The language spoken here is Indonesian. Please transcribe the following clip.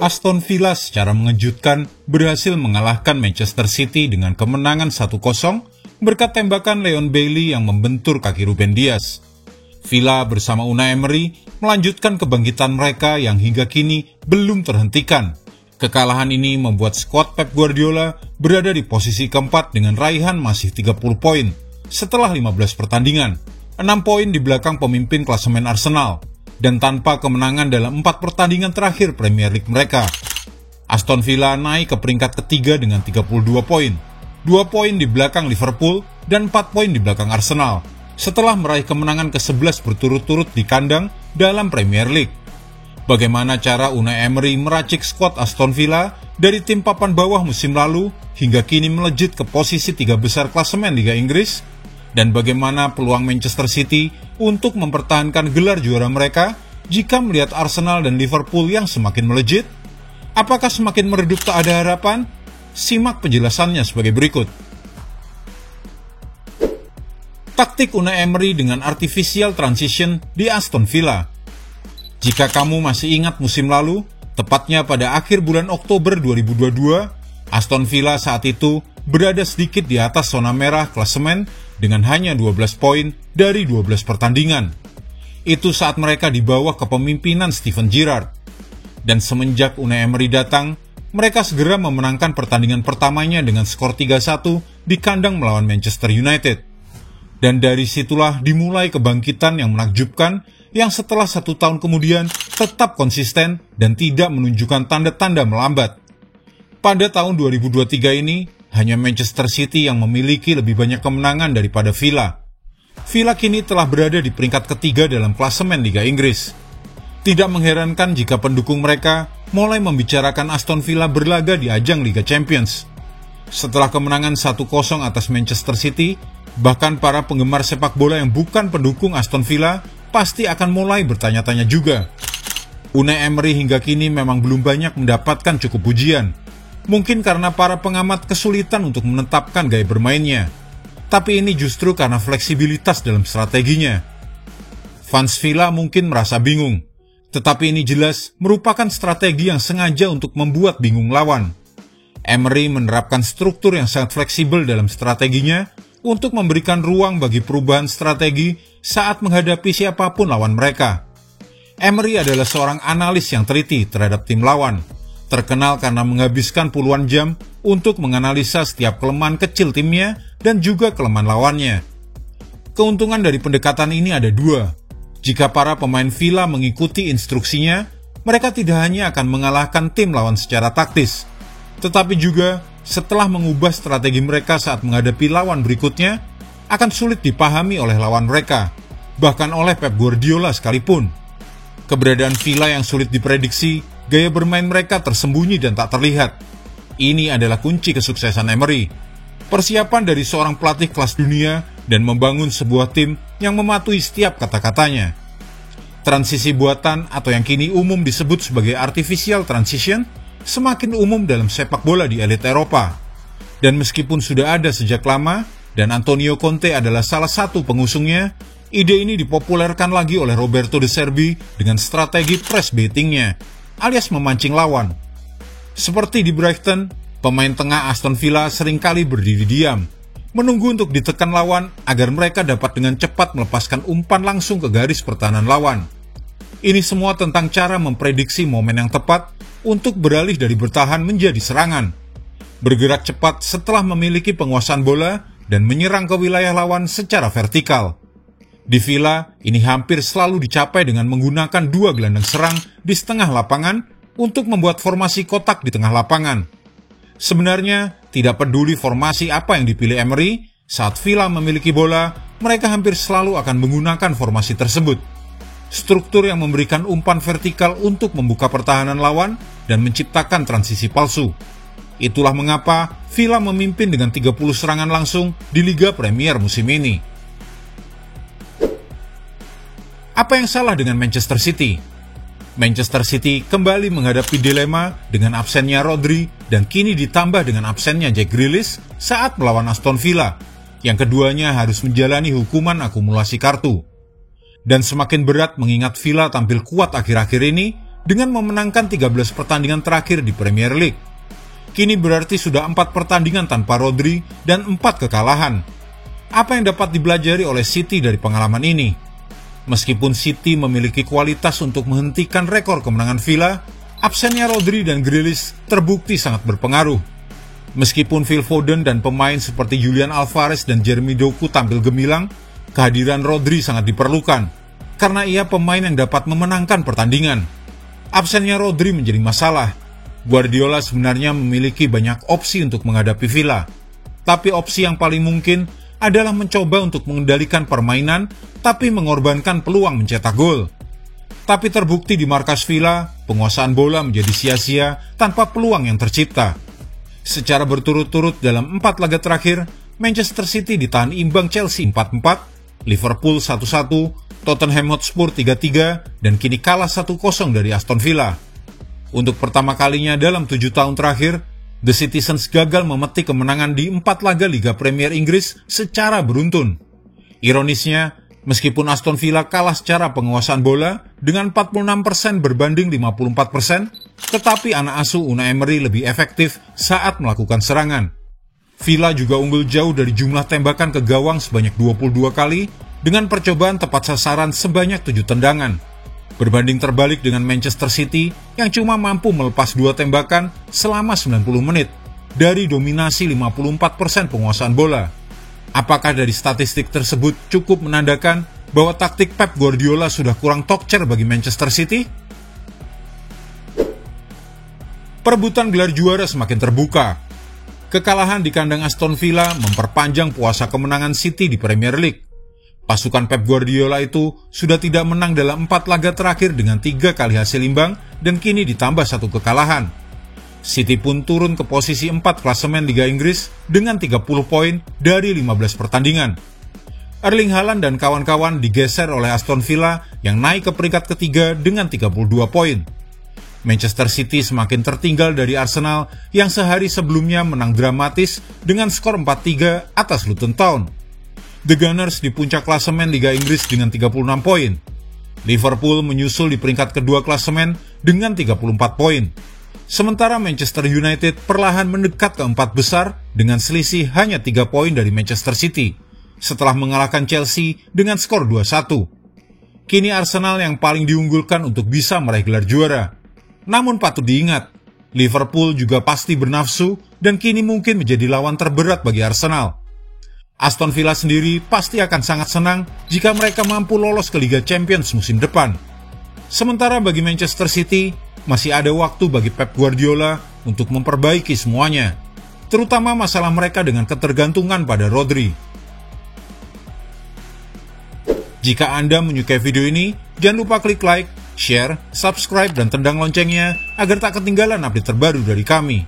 Aston Villa secara mengejutkan berhasil mengalahkan Manchester City dengan kemenangan 1-0 berkat tembakan Leon Bailey yang membentur kaki Ruben Dias. Villa bersama Unai Emery melanjutkan kebangkitan mereka yang hingga kini belum terhentikan. Kekalahan ini membuat skuad Pep Guardiola berada di posisi keempat dengan raihan masih 30 poin setelah 15 pertandingan, 6 poin di belakang pemimpin klasemen Arsenal, dan tanpa kemenangan dalam 4 pertandingan terakhir Premier League mereka. Aston Villa naik ke peringkat ketiga dengan 32 poin, 2 poin di belakang Liverpool dan 4 poin di belakang Arsenal, setelah meraih kemenangan ke-11 berturut-turut di kandang dalam Premier League. Bagaimana cara Unai Emery meracik skuad Aston Villa dari tim papan bawah musim lalu hingga kini melejit ke posisi 3 besar klasemen Liga Inggris? Dan bagaimana peluang Manchester City untuk mempertahankan gelar juara mereka jika melihat Arsenal dan Liverpool yang semakin melejit? Apakah semakin meredup tak ada harapan? Simak penjelasannya sebagai berikut. Taktik Unai Emery dengan artificial transition di Aston Villa. Jika kamu masih ingat musim lalu, tepatnya pada akhir bulan Oktober 2022, Aston Villa saat itu berada sedikit di atas zona merah klasemen dengan hanya 12 poin dari 12 pertandingan. Itu saat mereka di bawah kepemimpinan Steven Gerrard. Dan semenjak Unai Emery datang, mereka segera memenangkan pertandingan pertamanya dengan skor 3-1 di kandang melawan Manchester United. Dan dari situlah dimulai kebangkitan yang menakjubkan yang setelah 1 tahun kemudian tetap konsisten dan tidak menunjukkan tanda-tanda melambat. Pada tahun 2023 ini, hanya Manchester City yang memiliki lebih banyak kemenangan daripada Villa. Villa kini telah berada di peringkat ketiga dalam klasemen Liga Inggris. Tidak mengherankan jika pendukung mereka mulai membicarakan Aston Villa berlaga di ajang Liga Champions. Setelah kemenangan 1-0 atas Manchester City, bahkan para penggemar sepak bola yang bukan pendukung Aston Villa pasti akan mulai bertanya-tanya juga. Unai Emery hingga kini memang belum banyak mendapatkan cukup pujian. Mungkin karena para pengamat kesulitan untuk menetapkan gaya bermainnya. Tapi ini justru karena fleksibilitas dalam strateginya. Fans Villa mungkin merasa bingung. Tetapi ini jelas merupakan strategi yang sengaja untuk membuat bingung lawan. Emery menerapkan struktur yang sangat fleksibel dalam strateginya untuk memberikan ruang bagi perubahan strategi saat menghadapi siapapun lawan mereka. Emery adalah seorang analis yang teliti terhadap tim lawan, terkenal karena menghabiskan puluhan jam untuk menganalisa setiap kelemahan kecil timnya dan juga kelemahan lawannya. Keuntungan dari pendekatan ini ada 2. Jika para pemain Villa mengikuti instruksinya, mereka tidak hanya akan mengalahkan tim lawan secara taktis, tetapi juga setelah mengubah strategi mereka saat menghadapi lawan berikutnya, akan sulit dipahami oleh lawan mereka, bahkan oleh Pep Guardiola sekalipun. Keberadaan Villa yang sulit diprediksi, gaya bermain mereka tersembunyi dan tak terlihat. Ini adalah kunci kesuksesan Emery. Persiapan dari seorang pelatih kelas dunia dan membangun sebuah tim yang mematuhi setiap kata-katanya. Transisi buatan atau yang kini umum disebut sebagai artificial transition semakin umum dalam sepak bola di elit Eropa. Dan meskipun sudah ada sejak lama, dan Antonio Conte adalah salah satu pengusungnya, ide ini dipopulerkan lagi oleh Roberto De Zerbi dengan strategi press baitingnya, alias memancing lawan. Seperti di Brighton, pemain tengah Aston Villa seringkali berdiri diam, menunggu untuk ditekan lawan agar mereka dapat dengan cepat melepaskan umpan langsung ke garis pertahanan lawan. Ini semua tentang cara memprediksi momen yang tepat untuk beralih dari bertahan menjadi serangan. Bergerak cepat setelah memiliki penguasaan bola dan menyerang ke wilayah lawan secara vertikal. Di Villa, ini hampir selalu dicapai dengan menggunakan 2 gelandang serang di setengah lapangan untuk membuat formasi kotak di tengah lapangan. Sebenarnya, tidak peduli formasi apa yang dipilih Emery, saat Villa memiliki bola, mereka hampir selalu akan menggunakan formasi tersebut. Struktur yang memberikan umpan vertikal untuk membuka pertahanan lawan dan menciptakan transisi palsu. Itulah mengapa Villa memimpin dengan 30 serangan langsung di Liga Premier musim ini. Apa yang salah dengan Manchester City? Manchester City kembali menghadapi dilema dengan absennya Rodri dan kini ditambah dengan absennya Jack Grealish saat melawan Aston Villa, yang keduanya harus menjalani hukuman akumulasi kartu. Dan semakin berat mengingat Villa tampil kuat akhir-akhir ini dengan memenangkan 13 pertandingan terakhir di Premier League. Kini berarti sudah 4 pertandingan tanpa Rodri dan 4 kekalahan. Apa yang dapat dipelajari oleh City dari pengalaman ini? Meskipun City memiliki kualitas untuk menghentikan rekor kemenangan Villa, absennya Rodri dan Grealish terbukti sangat berpengaruh. Meskipun Phil Foden dan pemain seperti Julian Alvarez dan Jeremy Doku tampil gemilang, kehadiran Rodri sangat diperlukan, karena ia pemain yang dapat memenangkan pertandingan. Absennya Rodri menjadi masalah. Guardiola sebenarnya memiliki banyak opsi untuk menghadapi Villa, tapi opsi yang paling mungkin adalah mencoba untuk mengendalikan permainan, tapi mengorbankan peluang mencetak gol. Tapi terbukti di markas Villa, penguasaan bola menjadi sia-sia tanpa peluang yang tercipta. Secara berturut-turut dalam 4 laga terakhir, Manchester City ditahan imbang Chelsea 4-4, Liverpool 1-1, Tottenham Hotspur 3-3, dan kini kalah 1-0 dari Aston Villa. Untuk pertama kalinya dalam 7 tahun terakhir, The Citizens gagal memetik kemenangan di 4 laga Liga Premier Inggris secara beruntun. Ironisnya, meskipun Aston Villa kalah secara penguasaan bola dengan 46% berbanding 54%, tetapi anak asuh Unai Emery lebih efektif saat melakukan serangan. Villa juga unggul jauh dari jumlah tembakan ke gawang sebanyak 22 kali dengan percobaan tepat sasaran sebanyak 7 tendangan. Berbanding terbalik dengan Manchester City yang cuma mampu melepas 2 tembakan selama 90 menit dari dominasi 54% penguasaan bola. Apakah dari statistik tersebut cukup menandakan bahwa taktik Pep Guardiola sudah kurang tokcer bagi Manchester City? Perebutan gelar juara semakin terbuka. Kekalahan di kandang Aston Villa memperpanjang puasa kemenangan City di Premier League. Pasukan Pep Guardiola itu sudah tidak menang dalam 4 laga terakhir dengan 3 kali hasil imbang dan kini ditambah 1 kekalahan. City pun turun ke posisi 4 klasemen Liga Inggris dengan 30 poin dari 15 pertandingan. Erling Haaland dan kawan-kawan digeser oleh Aston Villa yang naik ke peringkat ketiga dengan 32 poin. Manchester City semakin tertinggal dari Arsenal yang sehari sebelumnya menang dramatis dengan skor 4-3 atas Luton Town. The Gunners di puncak klasemen Liga Inggris dengan 36 poin. Liverpool menyusul di peringkat kedua klasemen dengan 34 poin. Sementara Manchester United perlahan mendekat ke 4 besar dengan selisih hanya 3 poin dari Manchester City setelah mengalahkan Chelsea dengan skor 2-1. Kini Arsenal yang paling diunggulkan untuk bisa meraih gelar juara. Namun patut diingat, Liverpool juga pasti bernafsu dan kini mungkin menjadi lawan terberat bagi Arsenal. Aston Villa sendiri pasti akan sangat senang jika mereka mampu lolos ke Liga Champions musim depan. Sementara bagi Manchester City, masih ada waktu bagi Pep Guardiola untuk memperbaiki semuanya, terutama masalah mereka dengan ketergantungan pada Rodri. Jika Anda menyukai video ini, jangan lupa klik like, share, subscribe, dan tendang loncengnya agar tak ketinggalan update terbaru dari kami.